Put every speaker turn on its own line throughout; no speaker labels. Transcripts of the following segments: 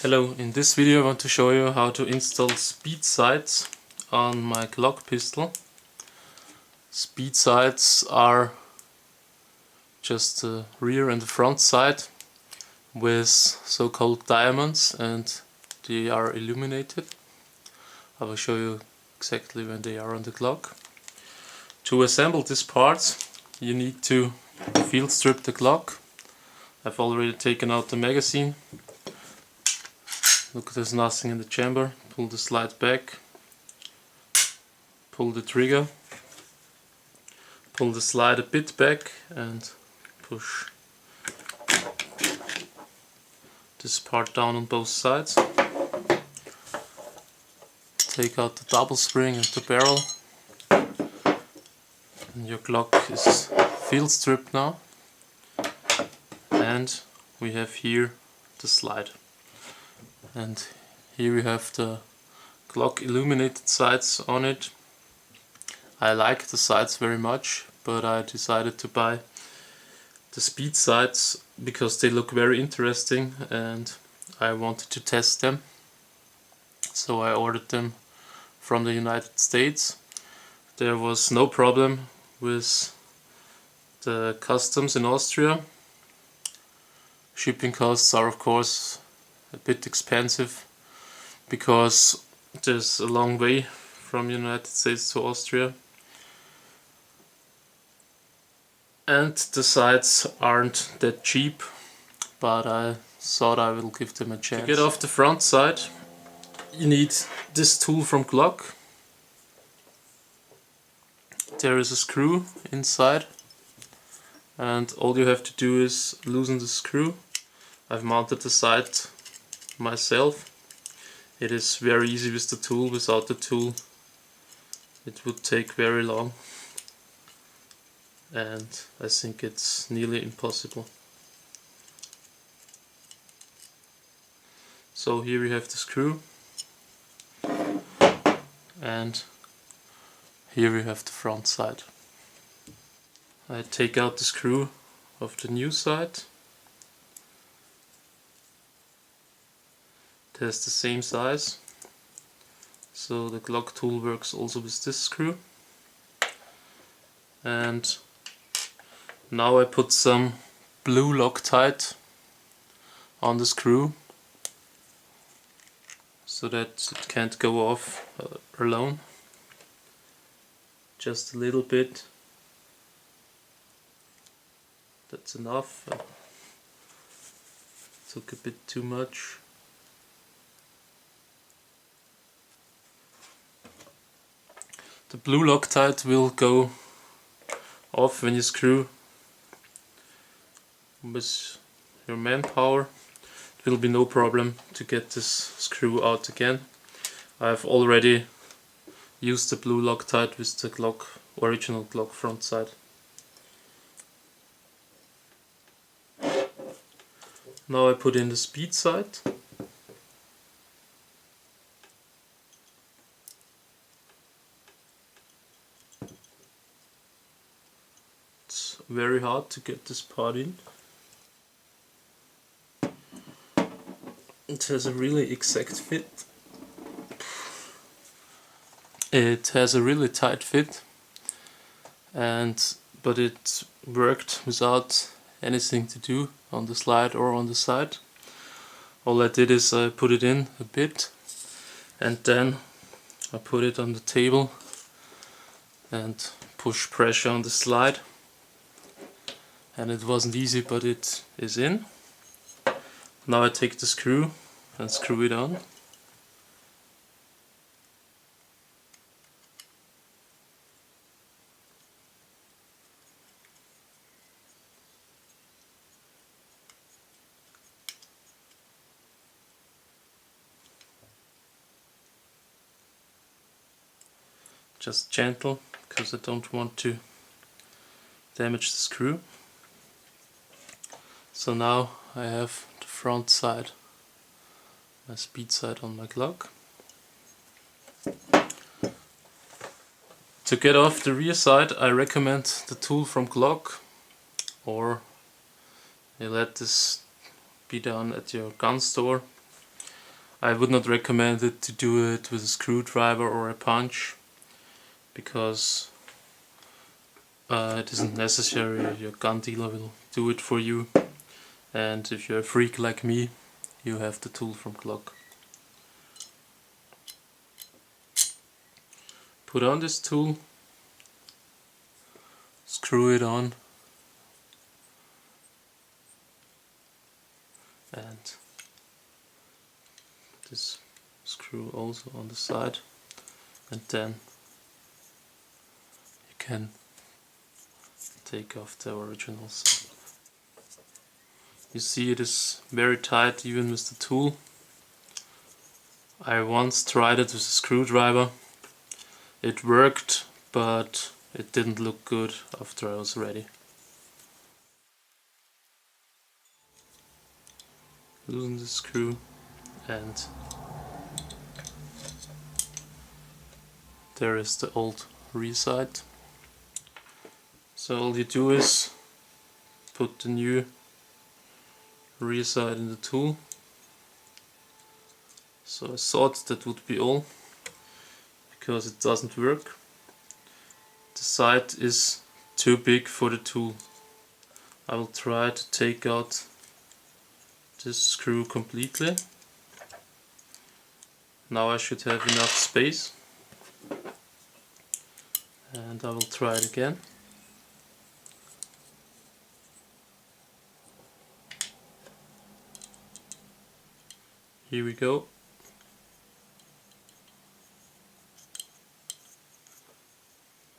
Hello, in this video I want to show you how to install speed sights on my Glock pistol. Speed sights are just the rear and the front sight with so-called diamonds, and they are illuminated. I will show you exactly when they are on the Glock. To assemble these parts you need to field strip the Glock. I've already taken out the magazine. Look, there's nothing in the chamber. Pull the slide back, pull the trigger, pull the slide a bit back and push this part down on both sides. Take out the double spring and the barrel, and your Glock is field stripped now. And we have here the slide. And here we have the Glock illuminated sights on it. I like the sights very much, but I decided to buy the speed sights because they look very interesting and I wanted to test them. So I ordered them from the United States. There was no problem with the customs in Austria. Shipping costs are of course a bit expensive because there's a long way from United States to Austria, and the sights aren't that cheap, but I thought I will give them a chance. To get off the front side you need this tool from Glock. There is a screw inside and all you have to do is loosen the screw. I've mounted the sight myself. It is very easy with the tool. Without the tool it would take very long, and I think it's nearly impossible. So here we have the screw, and here we have the front side. I take out the screw of the new side. It has the same size, so the Glock tool works also with this screw. And now I put some blue Loctite on the screw so that it can't go off alone. Just a little bit. That's enough. Took a bit too much. The blue Loctite will go off when you screw with your manpower. It will be no problem to get this screw out again. I've already used the blue Loctite with the Glock, original Glock front side. Now I put in the speed sight. It's very hard to get this part in. It has a really exact fit. It has a really tight fit, but it worked without anything to do on the slide or on the side. All I did is I put it in a bit and then I put it on the table and push pressure on the slide, and it wasn't easy, but it is in. Now I take the screw and screw it on. Just gentle, because I don't want to damage the screw. So now I have the front side, my speed sight on my Glock. To get off the rear side I recommend the tool from Glock, or you let this be done at your gun store. I would not recommend it to do it with a screwdriver or a punch, because it isn't necessary. Your gun dealer will do it for you, and if you're a freak like me, you have the tool from Glock. Put on this tool, screw it on, and this screw also on the side, and then you can take off the originals. You see, it is very tight even with the tool. I once tried it with a screwdriver. It worked, but it didn't look good after I was ready. Loosen the screw, and there is the old rear side. So all you do is put the new rear side in the tool. So I thought that would be all, because it doesn't work. The side is too big for the tool. I will try to take out this screw completely. Now I should have enough space, and I will try it again. Here we go.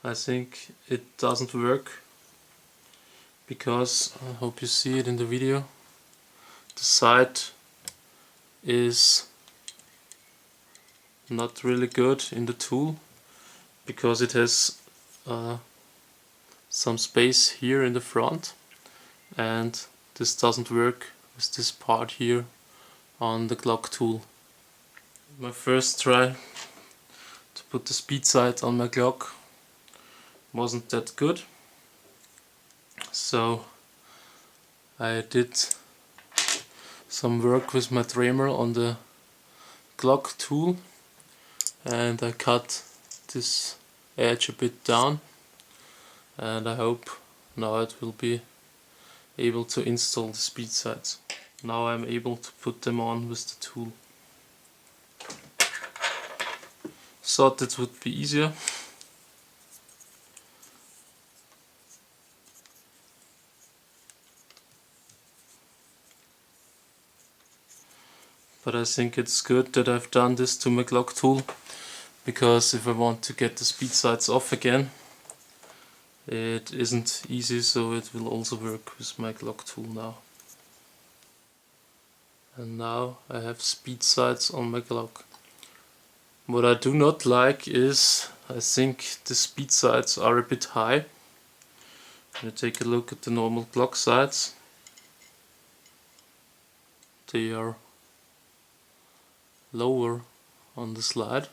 I think it doesn't work, because I hope you see it in the video. The side is not really good in the tool, because it has some space here in the front, and this doesn't work with this part here on the Glock tool. My first try to put the speed sight on my Glock wasn't that good, so I did some work with my Dremel on the Glock tool, and I cut this edge a bit down, and I hope now it will be able to install the speed sights. Now I'm able to put them on with the tool. Thought it would be easier. But I think it's good that I've done this to my Glock tool, because if I want to get the speed sights off again, it isn't easy, so it will also work with my Glock tool now. And now I have speed sights on my Glock. What I do not like is, I think the speed sights are a bit high. When you take a look at the normal Glock sights, they are lower on the slide,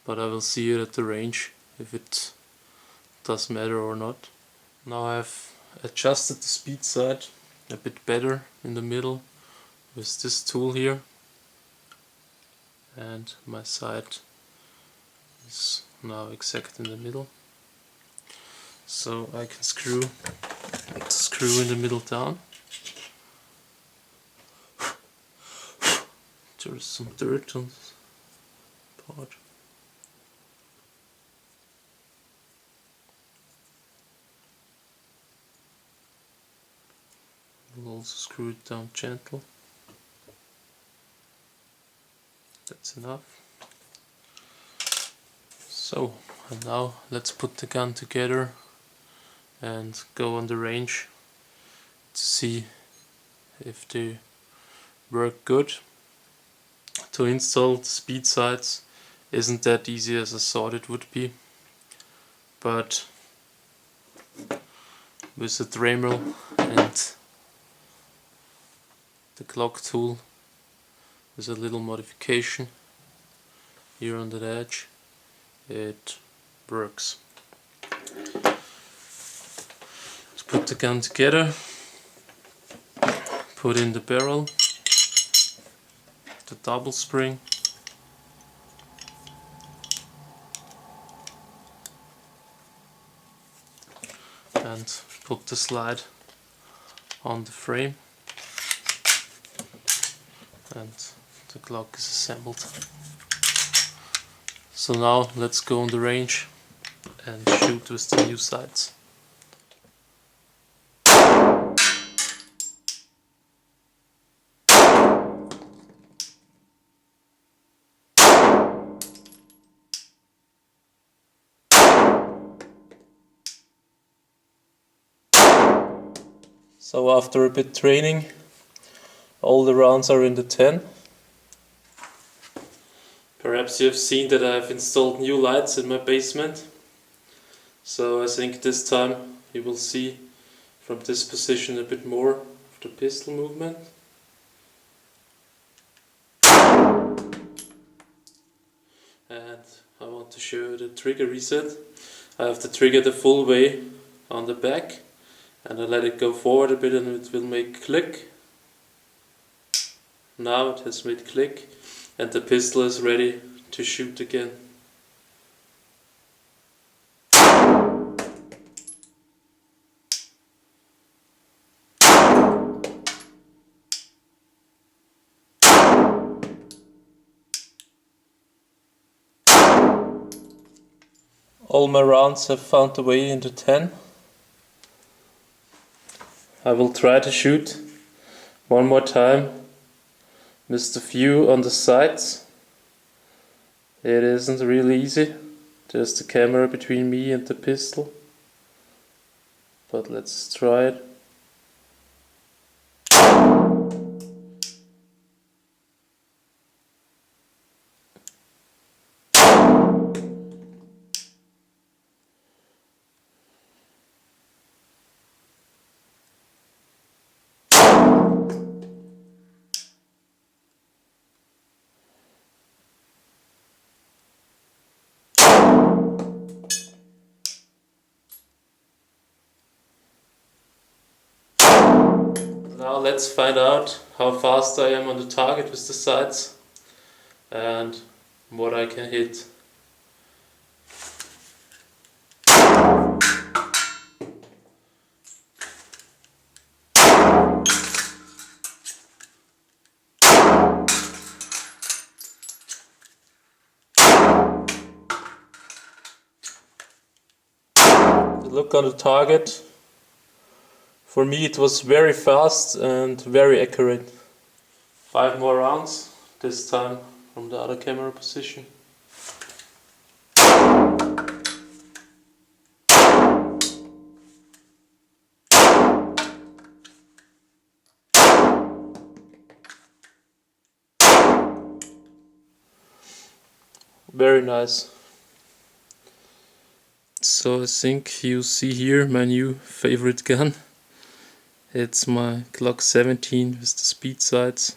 but I will see it at the range if it does matter or not. Now I've adjusted the speed sight a bit better in the middle with this tool here, and my sight is now exact in the middle, so I can screw the screw in the middle down. There is some dirt on this part. We'll also screw it down gentle. That's enough. So, and now let's put the gun together and go on the range to see if they work good. To install the speed sights isn't that easy as I thought it would be, but with the Dremel and the Glock tool, with a little modification here on the edge, it works. Let's put the gun together, put in the barrel, the double spring. And put the slide on the frame, and the Glock is assembled. So now let's go on the range and shoot with the new sights. So after a bit training, all the rounds are in the 10. Perhaps you have seen that I have installed new lights in my basement. So I think this time you will see from this position a bit more of the pistol movement. And I want to show you the trigger reset. I have the trigger the full way on the back, and I let it go forward a bit and it will make click. Now it has made click and the pistol is ready to shoot again. All my rounds have found their way into 10. I will try to shoot one more time with the view on the sides. It isn't really easy, there's the camera between me and the pistol, but let's try it. Now let's find out how fast I am on the target with the sights and what I can hit. The look on the target, for me it was very fast and very accurate. 5 more rounds, this time from the other camera position. Very nice. So I think you see here my new favorite gun. It's my Glock 17 with the speed sights,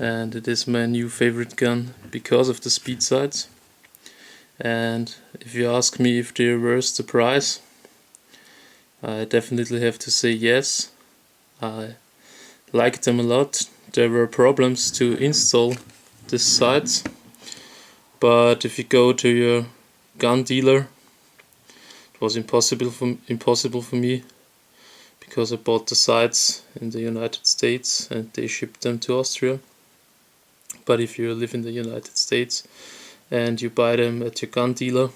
and it is my new favorite gun because of the speed sights. And if you ask me if they're worth the price, I definitely have to say yes. I like them a lot. There were problems to install these sights, but if you go to your gun dealer, it was impossible for me, because I bought the sights in the United States and they shipped them to Austria. But if you live in the United States and you buy them at your gun dealer,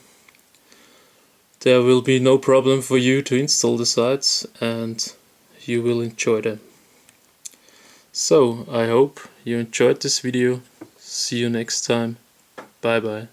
there will be no problem for you to install the sights and you will enjoy them. So I hope you enjoyed this video. See you next time. Bye bye.